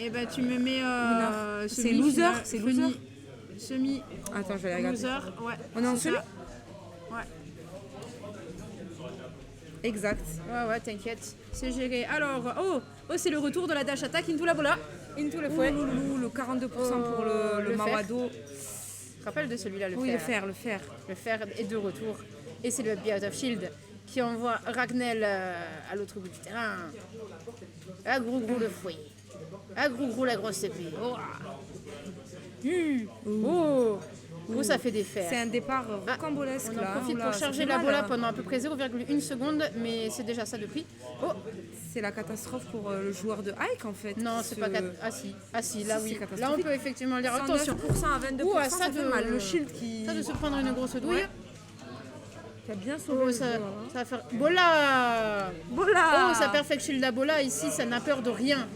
Et bah tu me mets C'est loser, c'est loser. Semi. Attends, je vais aller regarder. Loser, ouais. On est en c'est semi. ça. Ouais. Exact. Ouais, t'inquiète. C'est géré. Alors, c'est le retour de la dash attack into la bola. Into le fouet. Le 42% pour le le Mawado. Tu te rappelles de celui-là, le Oui, fer. le fer. Le fer est de retour. Et c'est le Be Out of Shield qui envoie Ragnell à l'autre bout du terrain. Ah, gros le fouet. Ah, gros la grosse épée. Oh, ça fait des fers. C'est un départ rocambolesque. On en là. profite Oula, pour ça charger fait la mal, bola hein. pendant à peu près 0,1 seconde, mais c'est déjà ça de prix. Oh, C'est la catastrophe pour le joueur de Ike en fait. non, c'est pas... Ah si, là Si, oui. c'est Là, on catastrophique. peut effectivement le dire. Attention. 109% à 22%, Ouh, ça fait mal. Le shield qui Ça de se prendre une grosse douille. a bien sauvé Oh, le ça joueur, hein. va faire... Bola. Bola. Oh, ça perfect shield à Bola. Ici, ça n'a peur de rien.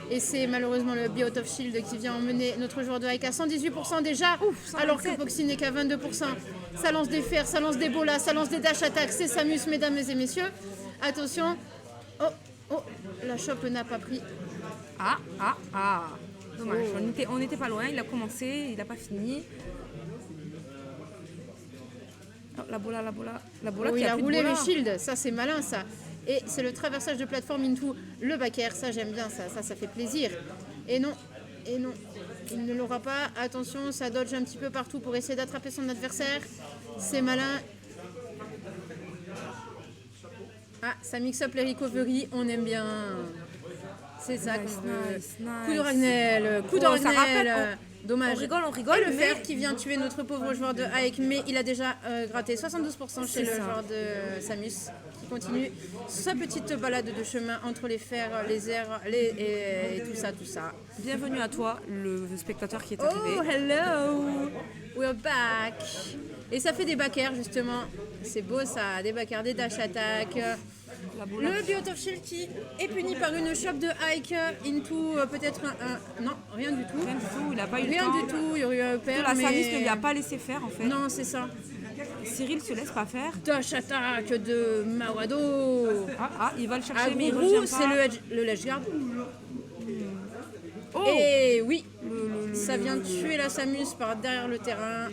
Et c'est malheureusement le Be Out of Shield qui vient emmener notre joueur de Ike à 118% déjà. Ouf, 127. Alors que Boxy n'est qu'à 22%. Ça lance des fers, ça lance des bolas, ça lance des dash attacks. C'est Samus, mesdames et messieurs. Attention. Oh, la chope n'a pas pris. Dommage, Oh. on n'était pas loin, il a commencé, il n'a pas fini. Oh, la bola Oh, qui il a plus de roulé bola. le shield, ça c'est malin ça. Et c'est le traversage de plateforme into le back air, ça j'aime bien, ça fait plaisir. Et non, il ne l'aura pas. Attention, ça dodge un petit peu partout pour essayer d'attraper son adversaire. C'est malin. Ah, ça mix up les recovery, on aime bien. C'est ça Nice, qu'on veut. nice. Coup de Ragnell, coup de Oh, ça Ragnell. rappelle, Dommage. on rigole, Et le mais- fer qui vient tuer notre pauvre joueur de Ike, mais il a déjà gratté 72% chez C'est le ça. joueur de Samus, qui continue sa petite balade de chemin entre les fers, les airs, et tout ça. Bienvenue à toi, le spectateur qui est Oh, arrivé. hello! We're back! Et ça fait des back airs, justement. C'est beau ça, des back airs, des dash attack. La bola. Le Be Out of Shield qui est puni par une chope de Ike into peut-être un... Non, rien du tout. Rien du tout, il n'a pas eu le Rien temps. du tout, il y aurait eu un père, La mais... Samus ne lui a pas laissé faire en fait. Non, c'est ça. Cyril se laisse pas faire. Dash attack de Mawado. Il va le À chercher mais il gros revient roue, pas. c'est le ledge guard. Oh, Et oui, le- ça vient tuer la Samus par derrière le terrain.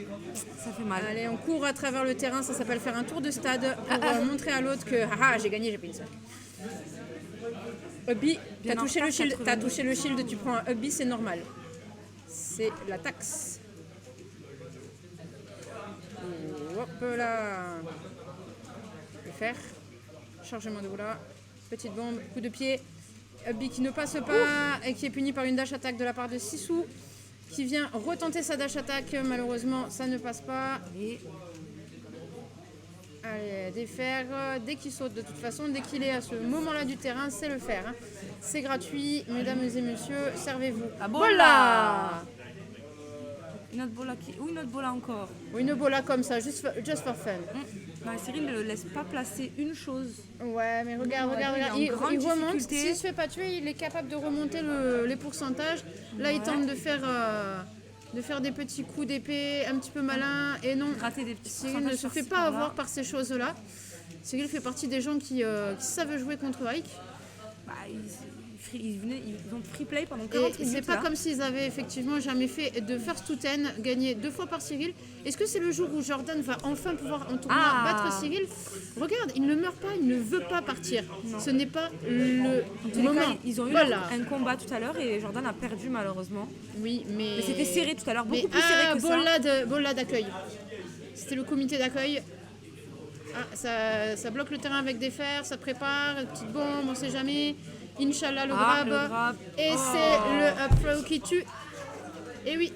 ça fait mal. Allez, on court à travers le terrain, ça s'appelle faire un tour de stade pour montrer à l'autre que j'ai gagné, j'ai pris une seule. Hubby, Bien t'as en touché le retard, shield, 82. tu prends un Hubby, c'est normal. C'est la taxe. Hop là. Le fer. Chargement de boula. Petite bombe, coup de pied. Hubby qui ne passe pas et qui est puni par une dash attack de la part de Sissou, qui vient retenter sa dash attack. Malheureusement, ça ne passe pas. Et Allez, des fers, dès qu'il saute de toute façon, dès qu'il est à ce moment-là du terrain, c'est le fer. Hein. C'est gratuit, mesdames et messieurs, servez-vous. La bola. Bola. une autre bola ou une autre bola encore. Ou une bola comme ça, just for fun. Non, Cyril ne laisse pas placer une chose. Ouais, mais regarde, Il est en il grande remonte. difficulté. S'il se fait pas tuer, il est capable de remonter les pourcentages. Là, il tente de faire des petits coups d'épée un petit peu malins. Et non, Gratter des petits Cyril ne pourcentages se fait par-ci, pas par-là. avoir par ces choses-là. Cyril fait partie des gens qui savent jouer contre Ike. Bah, ils ont free play pendant Et 40 c'est minutes. pas là. comme s'ils avaient effectivement jamais fait de first to ten, gagné 2 fois par Cyril. Est-ce que c'est le jour où Jordan va enfin pouvoir en tournoi battre Cyril? Regarde, il ne meurt pas, il ne veut pas partir. Ce n'est pas le En tous les moment. cas, ils ont eu Voilà. un combat tout à l'heure et Jordan a perdu malheureusement. Oui, mais... Mais c'était serré tout à l'heure, beaucoup Mais plus serré que ça. bolla d'accueil. C'était le comité d'accueil. Ça bloque le terrain avec des fers, ça prépare, une petite bombe, on sait jamais. Inch'Allah, le grab. le grab. Et c'est le up throw qui tue. Et oui.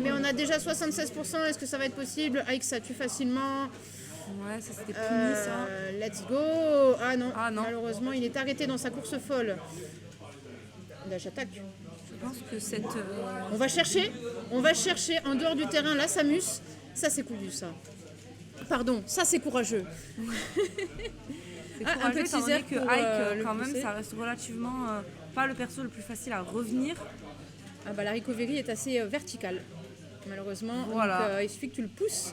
Mais on a déjà 76%, est-ce que ça va être possible? Ike, ça tue facilement. Ouais, ça c'était puni ça. Let's go. Ah non, malheureusement, il est arrêté dans sa course folle. Dash attaque. Je pense que cette. On va chercher en dehors du terrain la Samus. Ça, c'est couillu, ça. Pardon, ça, c'est courageux. C'est un courageux, petit étant donné zère que pour, Ike, le quand même, pousser. ça reste relativement pas le perso le plus facile à revenir. Ah bah, la recovery est assez verticale, malheureusement. Voilà. Donc, il suffit que tu le pousses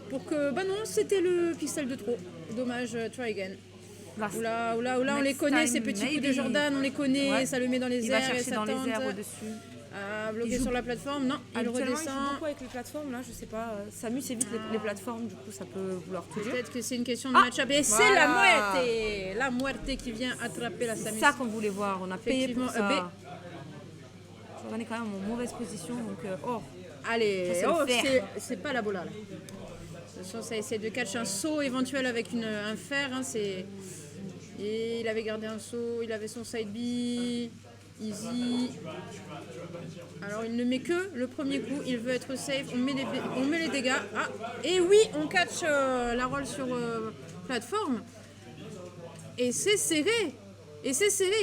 pour que... Bah non, c'était le pixel de trop. Dommage, try again. Oula, on les connaît, ces petits coups de Jordan, on les connaît, Ouais. ça le met dans les Il airs va et chercher ça dans les tente. airs au-dessus. Bloqué Il joue- sur la plateforme, non, il Habituellement, il redescend. joue beaucoup avec les plateformes, là, je sais pas. Samus évite les plateformes, du coup, ça peut vouloir tout dire. Peut-être que c'est une question de match-up. Et c'est la muerte qui vient attraper la C'est Samus. ça qu'on voulait voir, on a payé pour Effectivement, ça. Jordan est quand même en mauvaise position, donc Allez, Ça, c'est le fer. c'est pas la bola là. Attention, ça essaie de catch un saut éventuel avec un fer. Hein, et il avait gardé un saut, il avait son side B. Easy. Alors il ne met que le premier coup, il veut être safe, on met les dégâts. Ah, et oui, on catch la roll sur plateforme. Et c'est serré. Et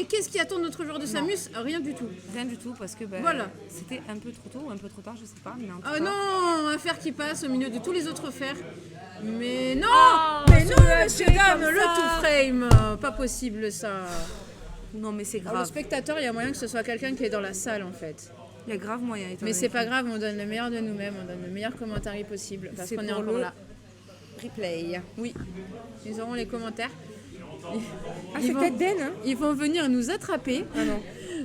qu'est-ce qui attend notre joueur de Samus? Rien du tout. rien du tout, parce que Voilà. c'était un peu trop tôt ou un peu trop tard, je sais pas. Mais en tout Oh cas, non, un fer qui passe au milieu de tous les autres fers. Mais non, Oh, mais sur non, le monsieur HP dame, comme le ça. tout frame, pas possible ça. non, mais c'est Alors, le grave. spectateur, il y a moyen que ce soit quelqu'un qui est dans la salle en fait. Il y a grave moyen. étant Mais donné c'est que- pas grave, on donne le meilleur de nous-mêmes, on donne le meilleur commentaire possible parce C'est qu'on est pour encore le là. replay. Oui, ils auront les commentaires. Ah, Ils c'est vont- peut-être Den, hein? Ils vont venir nous attraper. Ah non.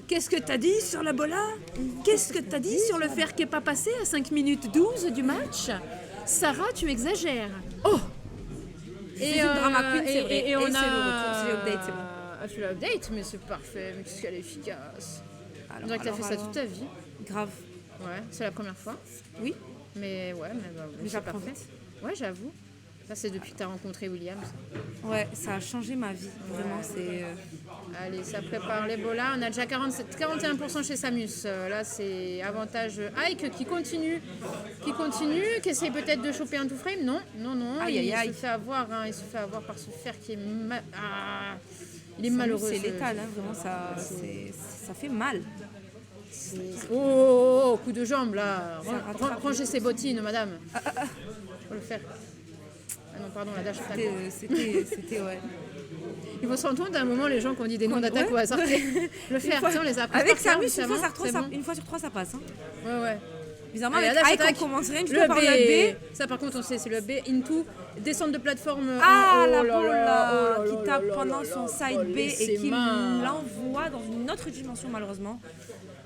Qu'est-ce que t'as dit sur la bola? Qu'est-ce que t'as dit sur le fer qui est pas passé à 5 minutes 12 du match? Sarah, tu exagères. Oh! C'est une drama queen, c'est vrai. Et on c'est a... le retour, c'est l'update, c'est bon. Ah, tu l'update, mais c'est parfait, mais qu'est-ce qu'elle est efficace. On dirait que t'as fait ça alors. toute ta vie. Grave. Ouais, c'est la première fois. Oui, Mais ouais, mais bah, mais c'est j'apprends parfait. vite. Ouais, j'avoue. Ça, c'est depuis que t'as rencontré Williams. Ouais, ça a changé ma vie. Vraiment, c'est. Allez, ça prépare les bolas. On a déjà 41% chez Samus. Là, c'est avantage Ike qui continue, qui essaye peut-être de choper un two frame. Non. Aïe, aïe, aïe. Il se fait avoir, hein, il se fait avoir par ce fer qui est il est Samus, malheureux. C'est ce- létal, hein, vraiment, ça fait mal. Oh, coup de jambe là. Ça rattrape. Rangez ses bottines, madame. Faut le faire. Ah non, pardon, la dash attack. C'était, ouais. Il faut se rendre compte d'un moment, les gens qui ont dit des noms d'attaque Ouais. au hasard. Le fer, tu sais, on les a appris Avec par cœur, Samus, justement, c'est bon. une fois sur trois, ça passe. Hein. Ouais. Bizarrement, Allez, avec la dash Ike, attack. on commence rien du Le tout par le B. Ça, par contre, on sait, c'est le B. Into, descente de plateforme. Ah, oh la là boule là, là, oh là qui là tape là pendant là son là, side oh, B les et ses qui mains. l'envoie dans une autre dimension, malheureusement.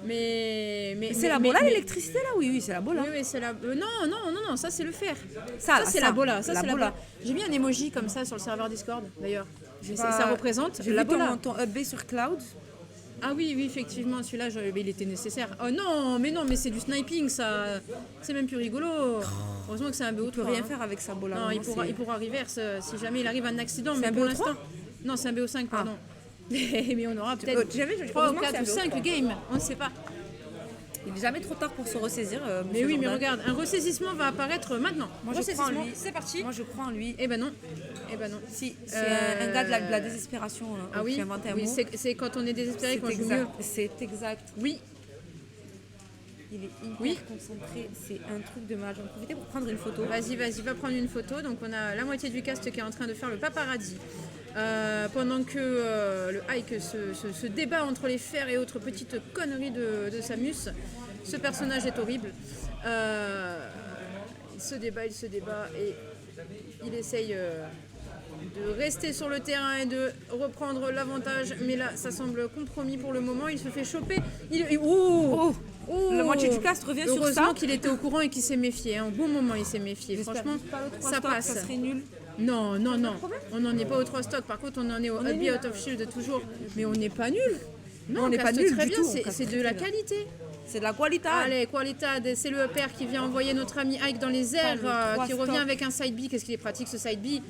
Mais C'est la bola, l'électricité, là? Oui, c'est la bola. Oui, c'est la. Non, ça c'est le fer. Ça, c'est la bola. Ça, la c'est la bola. bola. J'ai mis un emoji comme ça sur le serveur Discord, d'ailleurs. Mais Bah, ça représente J'ai la vu bola. ton up B sur Cloud. Ah oui, effectivement, celui-là, il était nécessaire. Oh non, mais c'est du sniping, ça. C'est même plus rigolo. Heureusement que c'est un BO3. Il peut rien faire avec sa bola. Non, vraiment, il pourra reverse si jamais il arrive un accident. C'est Mais un pour BO3? l'instant. Non, c'est un BO5, pardon. Mais on aura peut-être J'avais 3 ou heureusement que 4 ou c'est un 5 games, on ne sait pas. Il n'est jamais trop tard pour se ressaisir. Mais monsieur oui, mais Jordan. regarde, un ressaisissement va apparaître maintenant. Moi, je crois en Ressaisissement, lui. c'est parti. Moi, je crois en lui. Eh ben non. Si, c'est un gars de la désespération Ah oui, qui a inventé un oui, mot. c'est quand on est désespéré C'est qu'on joue exact. mieux. C'est exact. Oui, Il est hyper Oui. concentré. C'est un truc de mal. J'en profitais pour prendre une photo. vas-y, va prendre une photo. Donc on a la moitié du cast qui est en train de faire le paparazzi. Pendant que le Ike se débat entre les fers et autres petites conneries de Samus. Ce personnage est horrible. Il se débat et il essaye de rester sur le terrain et de reprendre l'avantage. Mais là, ça semble compromis pour le moment. Il se fait choper. Oh, La moitié du cast revient sur Heureusement ça. qu'il était au courant et qu'il s'est méfié. Au bon moment, il s'est méfié. J'espère Franchement, juste pas le 3 ça stock, passe. Ça serait nul. Non. On n'en est pas au 3 stock. Par contre, on en est au est Be nul. Out of Shield toujours. Mais on n'est pas nul. Non, on n'est caste pas nul très du bien. tout, on C'est caste c'est de très la bien. qualité. C'est de la qualité. Allez, qualitad. C'est le père qui vient envoyer notre ami Ike dans les airs, le 3 qui revient stock. avec un side B. Qu'est-ce qu'il est pratique ce side B.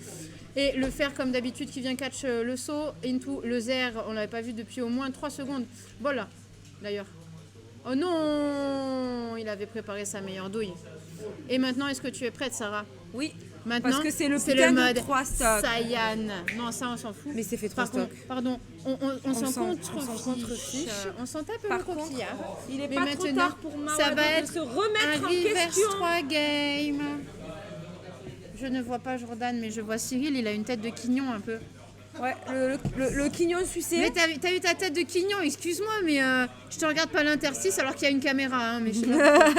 Et le fer, comme d'habitude, qui vient catch le saut. Into le zer. On l'avait pas vu depuis au moins 3 secondes. Voilà, d'ailleurs. Oh non, il avait préparé sa meilleure douille. Et maintenant, est-ce que tu es prête, Sarah? Oui. Maintenant, Parce que c'est le putain de mode 3 stocks. Saiyan. Non, ça, on s'en fout. Mais c'est fait 3 stocks. Pardon, on s'en s'en contrefiche. contrefiche. On s'en tape Par le contre, coquillard. il est Mais pas trop maintenant, tard pour Mawad ça va de être se remettre un en reverse question. 3 games. Je ne vois pas Jordan, mais je vois Cyril. Il a une tête de quignon un peu. Ouais, le quignon sucé. Mais t'as vu ta tête de quignon, excuse-moi, mais je te regarde pas l'interstice alors qu'il y a une caméra, hein, mais je sais pas.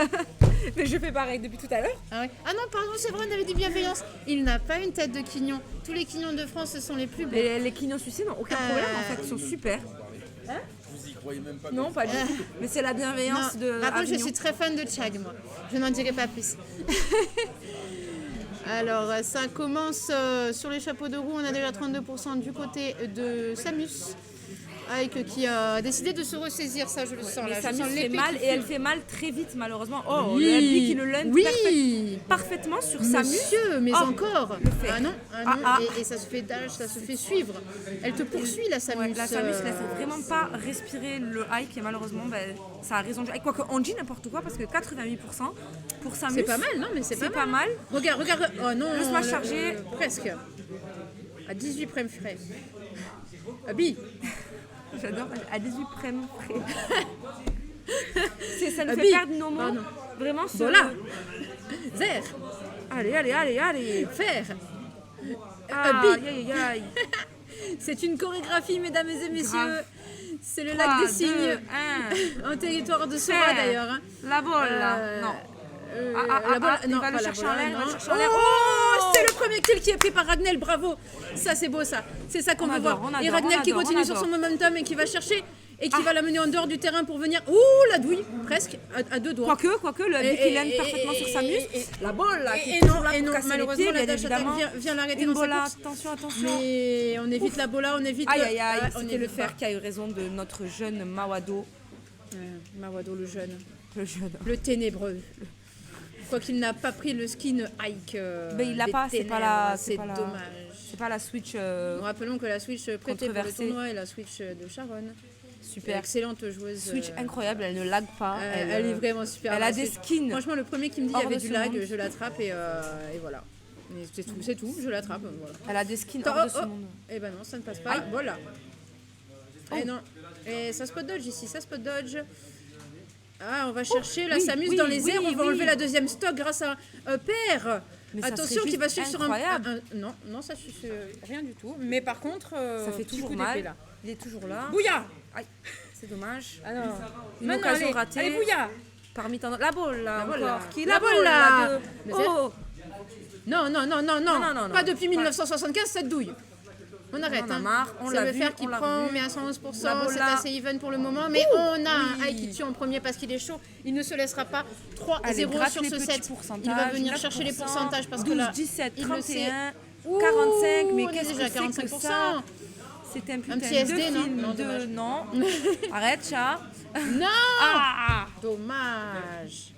Mais je fais pareil depuis tout à l'heure. Ah, ouais. Ah non, pardon, c'est vrai, on avait dit bienveillance. Il n'a pas une tête de quignon. Tous les quignons de France, ce sont les plus beaux. Les quignons sucés n'ont aucun problème en fait, ils sont super. Vous y croyez même pas. Non, pas du tout. Mais c'est la bienveillance Non, de par contre, je Avignon. suis très fan de Chag, moi. Je n'en dirai pas plus. Alors, ça commence sur les chapeaux de roue. On a déjà 32% du côté de Samus, qui a décidé de se ressaisir. Ça, je le sens Mais là. Samus Je sens fait l'épée mal qui et elle fait mal très vite malheureusement. Oh, Oui. le Elbi qui le lune Oui. parfaitement sur Samus. Monsieur, mais Oh, encore. le fait. Ah non. Ah. Et ça se fait dash, ça se fait suivre. Elle te poursuit, la Samus. Ouais, la Samus laisse vraiment pas respirer le hike et malheureusement ça a raison du hike. Quoique on dit n'importe quoi parce que 88% pour Samus. C'est pas mal, non, mais c'est C'est pas pas mal. Regarde. Oh non. Le smash chargé. Presque. À 18 près frais. Abi. J'adore à 18 près. Ça nous Abi. fait perdre nos mots. Pardon. Vraiment ce... Voilà. Zer. Allez. Faire. Aïe, Abi. aïe, aïe. C'est une chorégraphie, mesdames et messieurs. Grave. C'est le 3, lac des 2, cygnes. 1. Un territoire de Sora Faire. d'ailleurs. Hein. La bolle là. Non. La balle, il non, va le pas la chercher balle, en l'air, il va non. le chercher en l'air. Oh, c'est le premier kill qui est pris par Ragnel, bravo. Ça c'est beau ça. C'est ça qu'on On veut adore, voir. on Et adore, Ragnel on qui adore, continue on sur adore. son momentum et qui va chercher et qui va l'amener en dehors du terrain pour venir. Ouh, la douille, presque à deux doigts. Quoique, le Elbi qui lane parfaitement sur Samus. La balle là, qui est Et toujours non, là pour casser les malheureusement pieds, la bien dash attack évidemment. vient l'arrêter Une dans sa bola, course. attention. Mais on évite la bola, on évite Aïe, le... aïe, aïe, on c'était le évite fer pas. qui a eu raison de notre jeune Mawado. Mawado le jeune. Le jeune. Le ténébreux. Quoi qu'il n'a pas pris le skin hike. Mais il l'a des pas, c'est pas ténèbres, la- c'est c'est pas la- dommage. C'est pas la Switch Nous rappelons que la Switch prêtée pour le controversée. tournoi est la Switch de Sharon. super. Excellente joueuse. Switch incroyable, elle ne lag pas. Elle est vraiment super. Elle a La des Switch. skins. Franchement, le premier qui me dit qu'il y hors avait de du ce lag, monde. je l'attrape et voilà. Mais c'est tout, je l'attrape. Voilà. Elle a des skins Oh, hors de ce oh. monde. Eh ben non, ça ne passe pas. Aïe. Voilà. Oh. Et non. Et ça spot dodge ici, ça spot dodge. Ah, on va chercher la oui, Samus oui, dans les oui, airs, on va oui. enlever la deuxième stock grâce à Père. Mais ça Attention serait qui va juste suivre sur incroyable. Non, ça suit rien du tout. Mais par contre, Ça fait petit toujours coup d'épée, mal. là. Il est toujours là. Bouya. Aïe, c'est dommage. Alors, Une maintenant, occasion allez, ratée. allez, Bouya. Parmi tant d'autres. La balle là, balle, encore. là. Qui La la balle, balle là. là. Mais Oh, Non, non. pas depuis 1975 cette douille. On arrête. On en a hein. marre, on C'est l'a le vu, fer qui on l'a prend, vu. mais à 111%, La c'est bola. assez even pour le moment. Mais on a un oui. high qui tue en premier parce qu'il est chaud. Il ne se laissera pas. allez, 3-0 gratte sur les ce petits set. pourcentages, Il va venir 9%, chercher les pourcentages parce que 12, là, 17, il le sait. 31, Ouh, 45, mais on est qu'est-ce déjà que c'est que 45%. ça? C'était un putain petit SD, de non film Non, de... dommage. Non. Arrête, chat. Non Ah Dommage.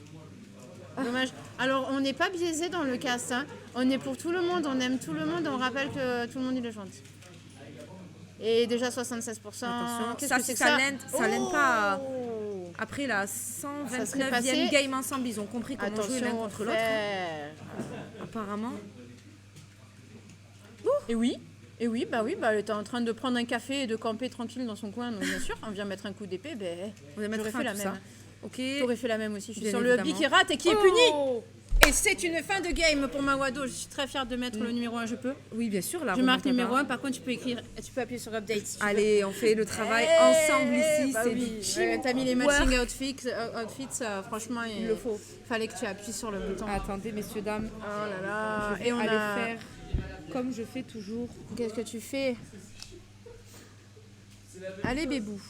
Dommage. Alors, on n'est pas biaisé dans le cast. Hein. On est pour tout le monde, on aime tout le monde. On rappelle que tout le monde il est gentil. Et déjà 76%. Attention, Qu'est-ce ça, que c'est que ça ça lène pas. Oh. Après la Ça serait 129e passé. game ensemble, ils ont compris comment jouer l'un Attention, contre l'autre. frère. Apparemment. Et oui, bah elle était en train de prendre un café et de camper tranquille dans son coin. Donc bien sûr, on vient mettre un coup d'épée, ben On va mettre j'aurais fin fait à la tout même. ça. Ok. J'aurais fait la même aussi. Je suis Bien sur le hubby évidemment. qui rate et qui est Oh. puni. Et c'est une fin de game pour Mawado. Je suis très fière de mettre le numéro 1, je peux. Oui, bien sûr. Là, Je marque numéro 1, par contre tu peux appuyer sur update. Si tu veux. Allez, on fait le travail Eh, ensemble ici. bah C'est oui. du Ouais, t'as mis les teamwork. matching outfits, franchement Il le faut. Fallait que tu appuies sur le bouton. Attendez, messieurs, dames. Oh là là. Je vais Et on aller a. faire comme je fais toujours. Qu'est-ce que tu fais? Allez bébou.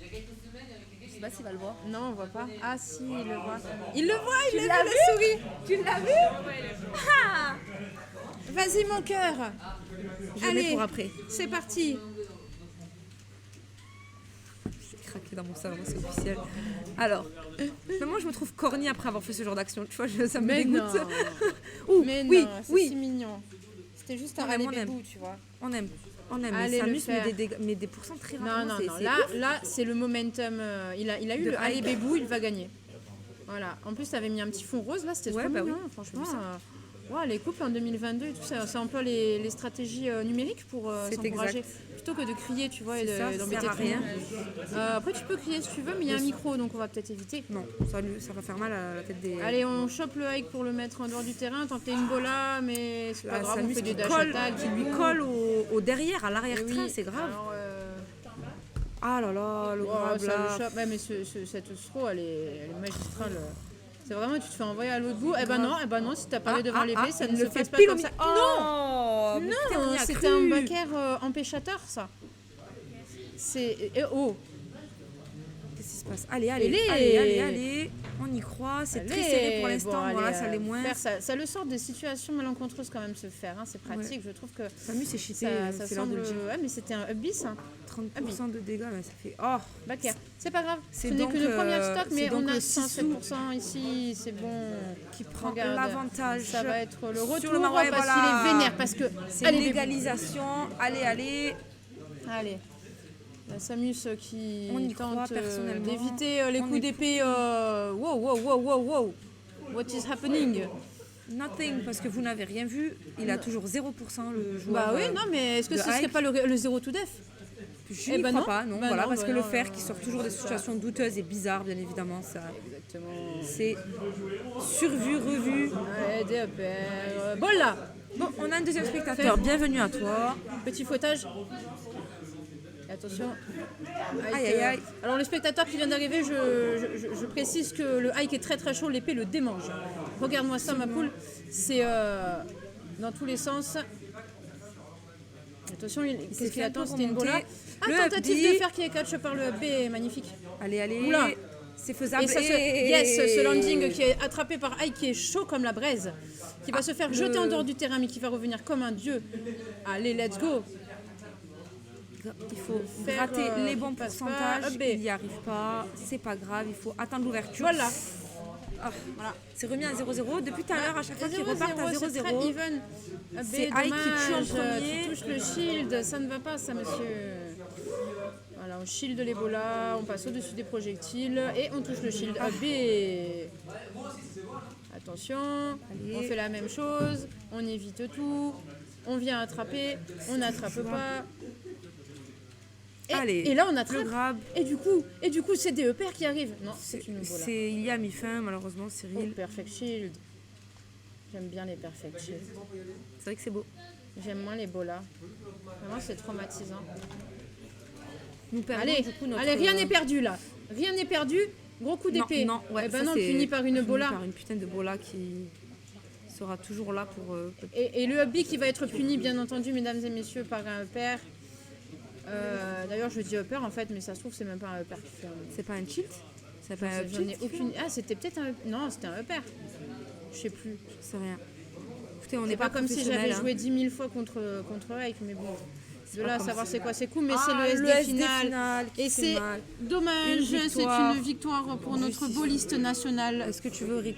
Je sais pas s'il va le voir. Non, on voit pas. Ah si, il le voit. Il le voit, il l'as a vu la souris. Tu l'as vu? Ah vas-y mon cœur. Je le Allez. mets pour après. C'est parti. J'ai craqué dans mon salon, c'est officiel. Alors, mais moi je me trouve corny après avoir fait ce genre d'action. Tu vois, ça me Mais dégoûte. non. Ouh, Mais oui, non, c'est oui. si mignon. C'était juste un On aime, allez on aime. bébou, tu vois. On aime. Allez Mais le Samus faire. met des pourcents très Non, rapidement. non, c'est- non. c'est Là, ouf. là c'est le momentum. Il a eu De le allez hype. bébou, il va gagner. Voilà. En plus, t'avais mis un petit fond rose là, c'était Ouais, trop bah mignon, oui. franchement. J'ai vu Ouais, les couples en 2022 et tout ça, ça emploie les stratégies numériques pour C'est s'encourager. exact. Plutôt que de crier, tu vois, et C'est ça, ça d'embêter sert à tout le monde. rien. Après, tu peux crier si tu veux, mais il y a un micro, donc on va peut-être éviter. Non, ça va faire mal à la tête des... Allez, on chope le hike pour le mettre en dehors du terrain, tenter une bola, mais c'est pas Là, grave, on Samus fait des qui dash colle, attack. qui lui colle au derrière, à Eh l'arrière-train, oui, c'est grave. alors, Ah là là, le oh, grab ça là. le chope. Ouais, mais cette throw, elle est magistrale. C'est vraiment, tu te fais envoyer à l'autre bout. Eh ben non, si t'as parlé devant l'épée, ça ne se passe pas pile comme au ça. Oh, mais putain, on y Non, a c'était cru. un back air empêchateur, ça. Oh, Qu'est-ce qui se passe? Allez, Allez. allez. On y croit, c'est très allez. serré pour l'instant. Bon, Voilà, allez, ça l'est moins. ça le sort des situations malencontreuses quand même se faire. Hein, c'est pratique, je trouve que Samus c'est cheaté, ça c'est l'heure de semble. le dire. Ouais, mais c'était un up bis. Hein. 30% de dégâts, mais ça fait. Oh, Back air. C'est pas grave. C'est Ce n'est donc, que le premier stock, c'est mais donc on a le 107% ici. C'est bon. qui prend Regarde, l'avantage. Ça va être le retour sur le Marois, parce voilà. qu'il est vénère. Parce que. C'est Allez, l'égalisation. Allez. Allez. La Samus qui On y croit, tente personnellement. d'éviter les On coups est d'épée. Wow. What is happening? Nothing, parce que vous n'avez rien vu. Il a toujours 0% le joueur. Bah oui, non, mais est-ce que de ce serait Ike. pas le 0 to def? Je Eh n'y ben crois non. pas, non. Bah Voilà, non, parce bah que le non, fer qui sort toujours des situations douteuses et bizarres, bien évidemment, ça. Exactement. C'est survu, revu. Allez, des repères. Bon là, Bon, on a un deuxième spectateur. Bienvenue à toi. petit fouettage. Et attention. Aïe. Alors le spectateur qui vient d'arriver, je précise que le hike est très très chaud, l'épée le démange. Regarde-moi ça ma poule, c'est dans tous les sens. Attention, qu'est-ce fait qu'il un attend? peu C'était une remonter. bola. Le Tentative B. de faire qui est catch par le B, magnifique. Allez. Oula. C'est faisable. Et ça ce landing qui est attrapé par Ike qui est chaud comme la braise, qui va se faire jeter en dehors du terrain mais qui va revenir comme un dieu. Allez, let's go. Il faut Faire, gratter les bons qui passe pourcentages. pas. B. Il n'y arrive pas. C'est pas grave. Il faut attendre l'ouverture. Voilà. Ah, voilà. C'est remis à 0-0. Depuis tout à l'heure, à chaque fois qu'ils 0-0, repartent à c'est très 0-0. even. C'est Ike qui tue en Dommage, premier. tu touches le shield, ça ne va pas ça monsieur. Voilà, on shield l'Ebola, on passe au-dessus des projectiles et on touche le shield AB. Attention, on fait la même chose, on évite tout, on vient attraper, on n'attrape pas. Allez, Et là on le attrape. grab. Et du coup c'est des EPR qui arrivent. Non, c'est une Ebola. Il y a mis fin, malheureusement, Oh, Cyril. perfect shield. J'aime bien les perfect shield. C'est vrai que c'est beau. J'aime moins l'Ebola. Vraiment c'est traumatisant. Nous perdons Allez, du coup notre... allez, rien n'est perdu là. Rien n'est perdu. Gros coup d'épée. Non, ouais, Eh ben ça, non, c'est puni par une puni bola. par une putain de bola qui sera toujours là pour... Et le hubby qui va être puni, bien entendu, mesdames et messieurs, par un upper. D'ailleurs, je dis upper en fait, mais ça se trouve, c'est même pas un upper qui fait un. C'est pas un cheat? C'est pas un J'en ai cheat? aucune. Ah, c'était peut-être un. Non, c'était un upper. Je sais plus. Je sais rien. Écoutez, on C'est n'est pas comme si professionnels, j'avais hein. joué 10 000 fois contre Ike, mais bon. De pas là à comme savoir ça. c'est quoi, c'est cool, mais Ah, c'est le le SD final. qui Et fait c'est mal. dommage, Une c'est victoire. une victoire pour notre Justice. boliste national Est-ce que tu veux... qui